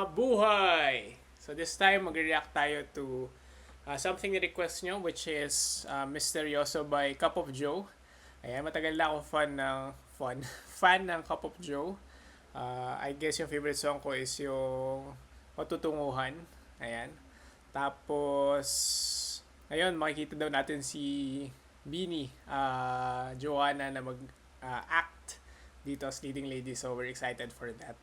Mabuhay! So this time, mag-react tayo to something na request nyo, which is Misteryoso by Cup of Joe. Ayan, matagal na akong fan ng Cup of Joe. I guess yung favorite song ko is yung Matutunguhan. Ayan. Tapos, ayun, makikita daw natin si Beanie, Joanna na mag-act dito as leading lady. So we're excited for that.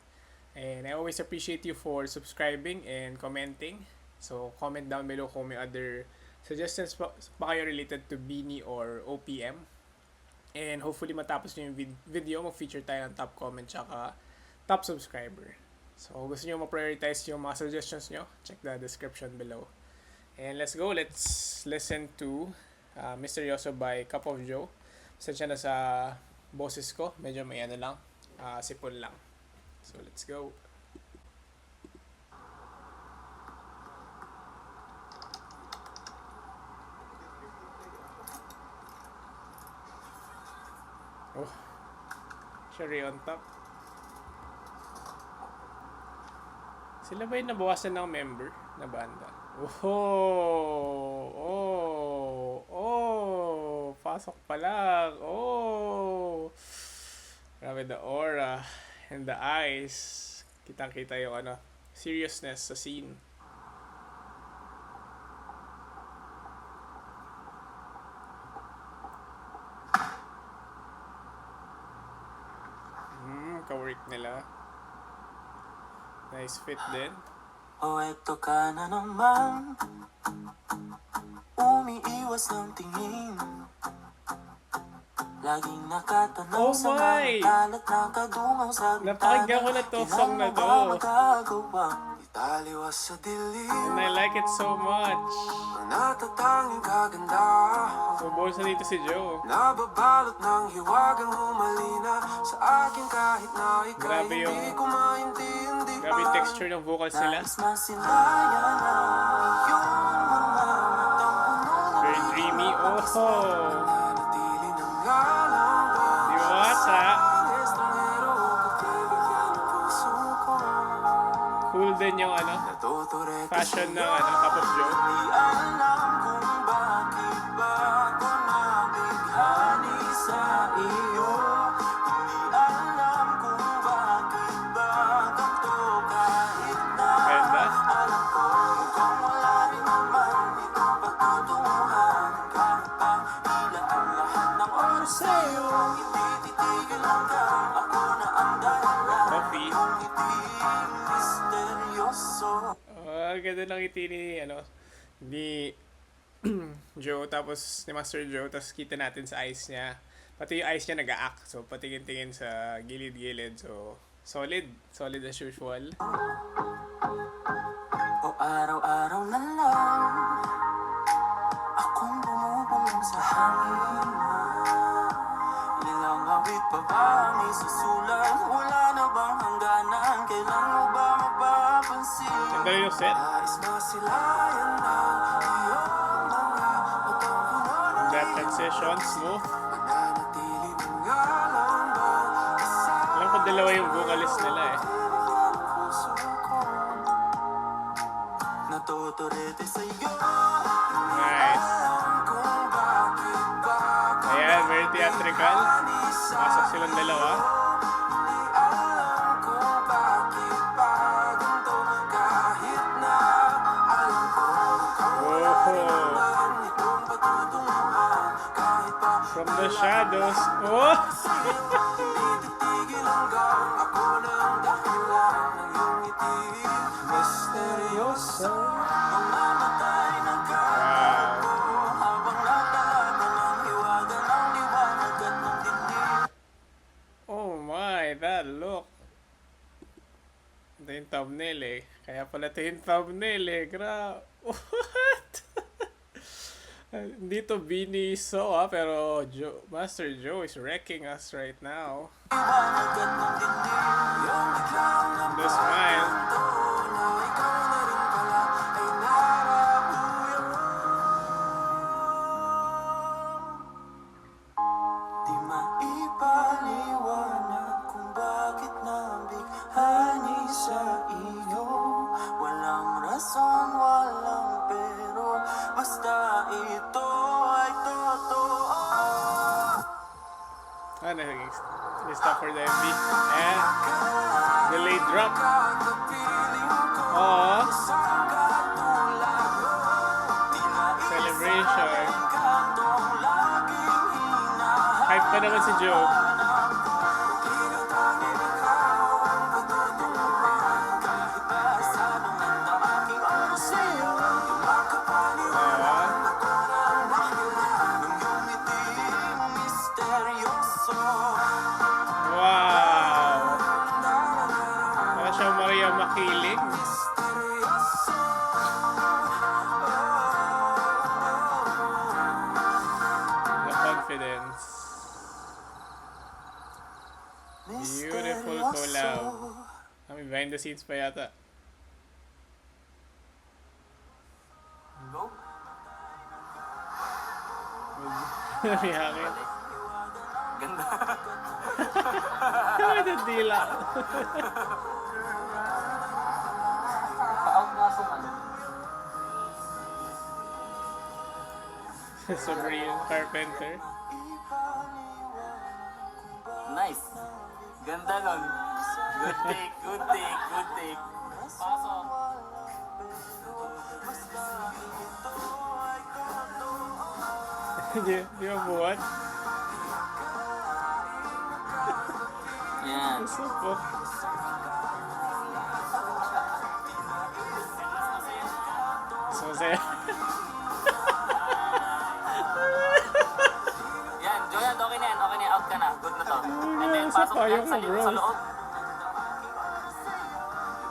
And I always appreciate you for subscribing and commenting. So, comment down below kung may other suggestions pa kayo related to Beanie or OPM. And hopefully matapos nyo yung video, mag-feature tayo ng top comment tsaka top subscriber. So, kung gusto nyo ma-prioritize yung mga suggestions nyo, check the description below. And let's go. Let's listen to Misteryoso by Cup of Joe. Sensya na sa boses ko. Medyo may ano lang, sipon lang. So let's go. Oh, cherry on top. Sila ba yung nabawasan ng member na banda? Pasok pa lang. Grabe, the aura and the eyes. Kitang-kita yung seriousness sa scene. Ka-work nila. Nice fit din. Eto ka na naman, umiiwas ng tingin, laging nakatanaw sa mga kalat na kadungaw sa napakinggan ko na to song na to. Italiwas sa dilim, and I like it so much. ang natatanging kaganda, Subukan sa dito si Joe. nababalot ng hiwagang humalina sa akin kahit na ika'y Grabe yung- hindi ko maintindihan. Grabe yung texture ng vocals nila. Nais masilayan na yung mga matang puno ng Very dreamy. nananatili ng galang ba? Diwata. Estranghero pagbibigyan ng puso ko. Cool din yung Natuturete fashion ng sa'yo. Cup of Joe. Di alam kung bakit ba ako nabighani sa iyo. Di alam kung bakit ba ganito kahit na Ganda. alam ko mukhang wala rin naman itong patutunguhan. Kahit pa ilaan lahat ng oras sa'yo, hindi titigil hanggang ako na ang dahilan. Coffee. Iyong ngiting misteryoso. Ganda ng ngiti ni Joe, tapos ni Master Joe, tapos kita natin sa eyes niya. Pati yung eyes niya nag-a-act. So, patingin-tingin sa gilid-gilid. So, solid as usual. O araw-araw na lang akong bumubulong sa hangin. Ilang awit pa ba ang isusulat? Wala na bang hangganan? Kailan mo ba mapapansin? Ang galing yung set. Nais masilayan na iyong mga matang puno ng That transition, smooth. mananatili ng galang ba? Alam ko dalawa yung vocalist nila eh. Natuturete sa'yo. Nice. Kung bakit ba ako Ayan, very theatrical. Pasok silang dalawa. Di alam kung bakit ba ganito kahit na alam ko mukhang wala rin naman itong patutunguhan. Kahit pa From the shadows. Oh! sa'yo, hindi titigil hanggang ako na ang dahilan ng iyong ngiti. Misteryoso, mamamatay ng kalabo habang natalaga ng hiwaga ng liwanag at ng dilim. Oh my, that look. Ito yung thumbnail eh. Kaya pala ito yung thumbnail eh. What? Hindi to Beanie so pero Master Joe is wrecking us right now. Liwanag at ng dilim, yung biglang The smile. napapanto na ikaw na rin pala ay narapuyo. Di maipaliwanag kung bakit nabighani sa iyo. Ah, stop for the MV. And delayed drop. Oh, celebration. Hype pa naman si Joe. Wow! Para siyang Maria Makiling. The confidence. Beautiful collab. Kami behind the scenes pa yata. Go. Nangyari. Ganda. Kami na dila. Pa-out nga sa ano. Sabrina Carpenter. Nice. Ganda nun. Good take, good take, good take. Pasok. Di ba buwan? Yan. Gusto ko. So, masaya. Yan, Joyan, okay na yan. Okay na yan. Out ka na. Good na to. And then, Sa pasok payong yan sa, mo, bro. sa loob.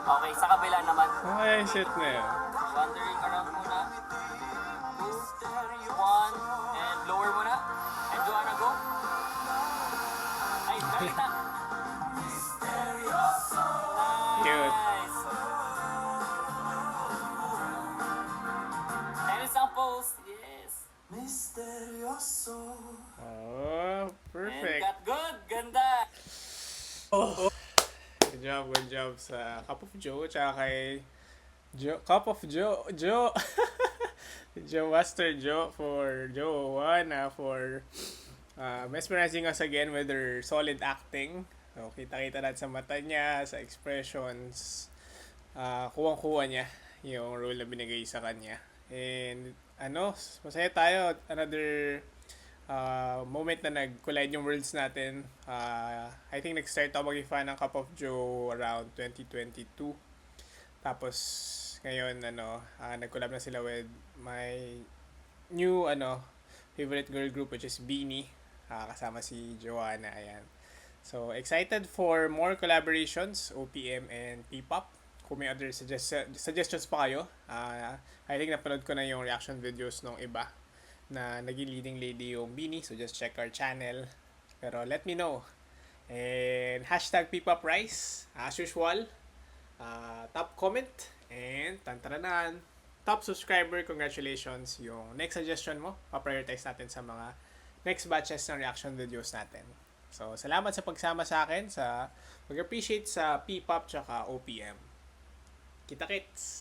Okay, sa kabila naman. Ano kaya yung shit na yun? Wandering around muna. 2, 1, and lower muna. And Joanna, go. Ay, nakita. Cute. Nice. And it's on post. Yes. Misteryoso. Oh, And perfect. got good. Ganda. Good job sa Cup of Joe, tsaka kay Cup of Joe, Joe Master Joe for Joe One, for mesmerizing us again with her solid acting. So, kita-kita natin sa mata niya, sa expressions, kuwang-kuwa niya yung role na binigay sa kanya. And masaya tayo. Another moment na nag-collide yung worlds natin. I think nag-start ako maging fan ng Cup of Joe around 2022. Tapos ngayon nag-collab na sila with my new favorite girl group, which is Beanie, kasama si Joanna. Ayan. So excited for more collaborations, OPM and P-pop. Kung may other suggestions pa kayo, I think napanood ko na yung reaction videos ng iba na naging leading lady yung Beanie. So just check our channel. Pero let me know. And hashtag #PPopRice. As usual, top comment and tantaranan. Top subscriber, congratulations. Yung next suggestion mo, pa-prioritize natin sa mga next batches ng reaction videos natin. So salamat sa pagsama sa akin, sa mag-appreciate sa P-pop tsaka OPM. Kita-kits!